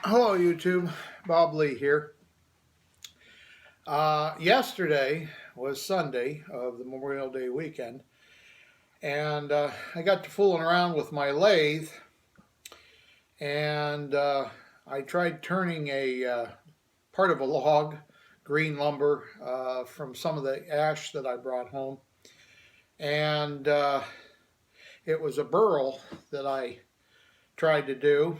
Hello YouTube, Bob Lee here. Yesterday was Sunday of the Memorial Day weekend, and I got to fooling around with my lathe, and I tried turning a part of a log, green lumber, from some of the ash that I brought home, and it was a burl that I tried to do.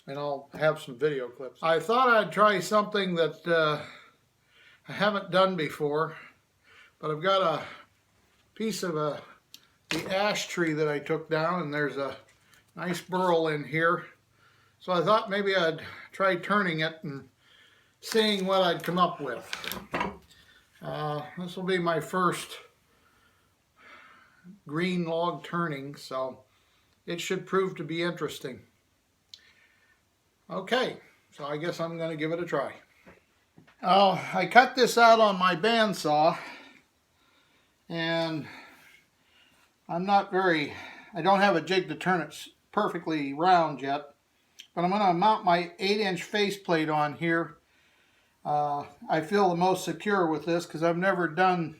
And I'll have some video clips. I thought I'd try something that I haven't done before, but I've got a piece of the ash tree that I took down, and there's a nice burl in here. So I thought maybe I'd try turning it and seeing what I'd come up with. This will be my first green log turning, so it should prove to be interesting. Okay, so I guess I'm going to give it a try. I cut this out on my bandsaw, and I don't have a jig to turn it perfectly round yet, but I'm going to mount my 8-inch faceplate on here. I feel the most secure with this because I've never done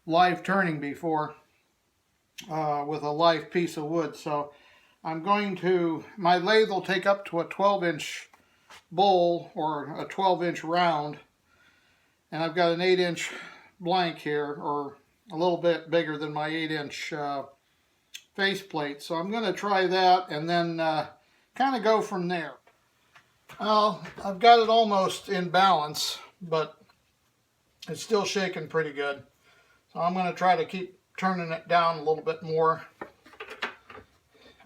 live turning before with a live piece of wood, so my lathe will take up to a 12-inch bowl or a 12-inch round, and I've got an 8-inch blank here, or a little bit bigger than my 8-inch faceplate. So I'm going to try that and then kind of go from there. I've got it almost in balance, but it's still shaking pretty good. So I'm going to try to keep turning it down a little bit more.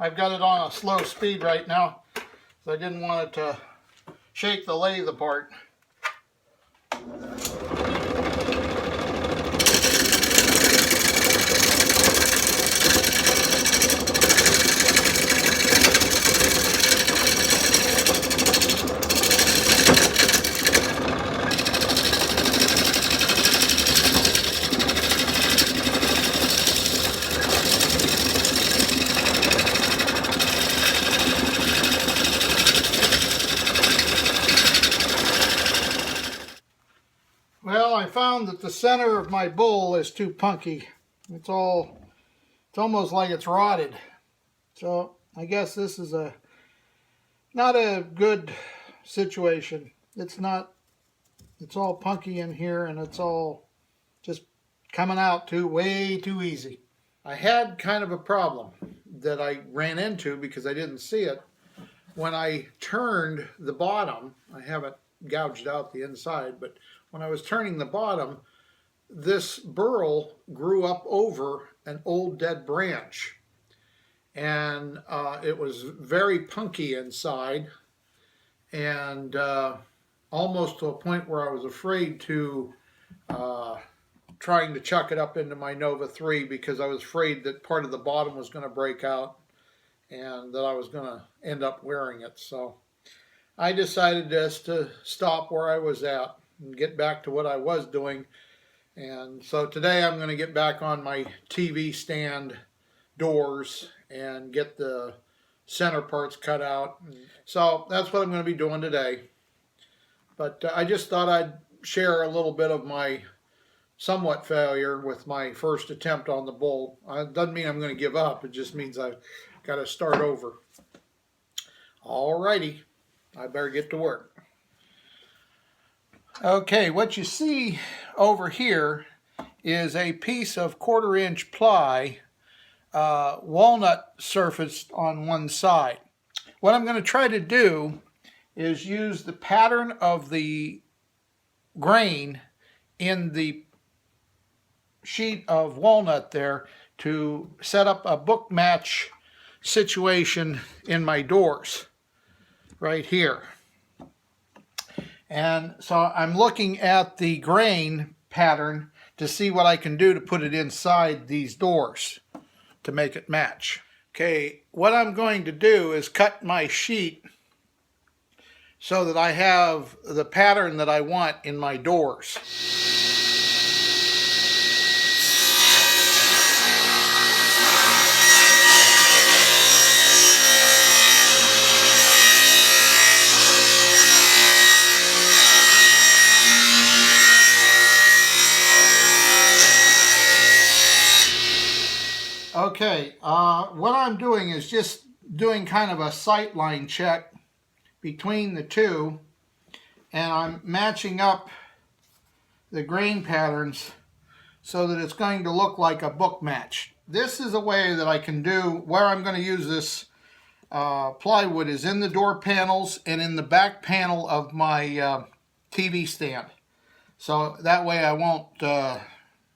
I've got it on a slow speed right now, so I didn't want it to shake the lathe apart. Well, I found that the center of my bowl is too punky. It's almost like it's rotted. So I guess this is not a good situation. It's all punky in here, and it's all just coming out way too easy. I had kind of a problem that I ran into because I didn't see it. When I turned the bottom, I haven't gouged out the inside, but when I was turning the bottom, this burl grew up over an old dead branch, and it was very punky inside, and almost to a point where I was afraid to trying to chuck it up into my Nova 3, because I was afraid that part of the bottom was going to break out and that I was going to end up wearing it. So I decided just to stop where I was at and get back to what I was doing. And so today I'm going to get back on my TV stand doors and get the center parts cut out. So that's what I'm going to be doing today. But I just thought I'd share a little bit of my somewhat failure with my first attempt on the bowl. It doesn't mean I'm going to give up. It just means I've got to start over. Alrighty, I better get to work. Okay, what you see over here is a piece of 1/4-inch ply, walnut surfaced on one side. What I'm going to try to do is use the pattern of the grain in the sheet of walnut there to set up a book match situation in my doors right here. And so I'm looking at the grain pattern to see what I can do to put it inside these doors to make it match. Okay, what I'm going to do is cut my sheet so that I have the pattern that I want in my doors. Okay, what I'm doing is just doing kind of a sight line check between the two, and I'm matching up the grain patterns so that it's going to look like a book match. This is a way that I can do where I'm going to use this plywood is in the door panels and in the back panel of my TV stand. So that way I won't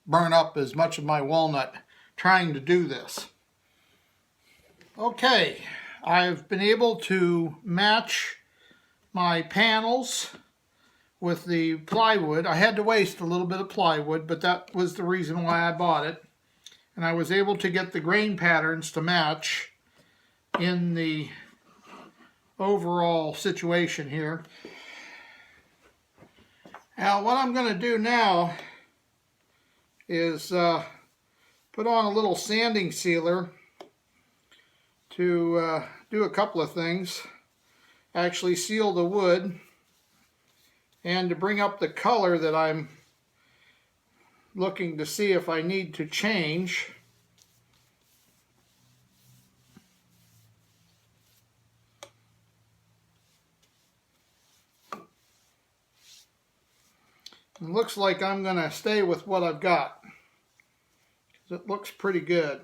burn up as much of my walnut trying to do this. Okay, I've been able to match my panels with the plywood. I had to waste a little bit of plywood, but that was the reason why I bought it. And I was able to get the grain patterns to match in the overall situation here. Now what I'm going to do now is put on a little sanding sealer to do a couple of things. Actually seal the wood, and to bring up the color that I'm looking to see if I need to change. It looks like I'm going to stay with what I've got, because it looks pretty good.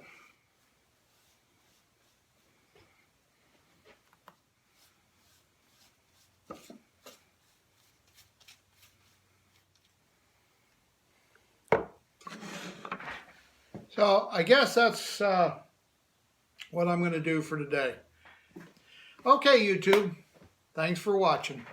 So I guess that's what I'm going to do for today. Okay, YouTube, thanks for watching.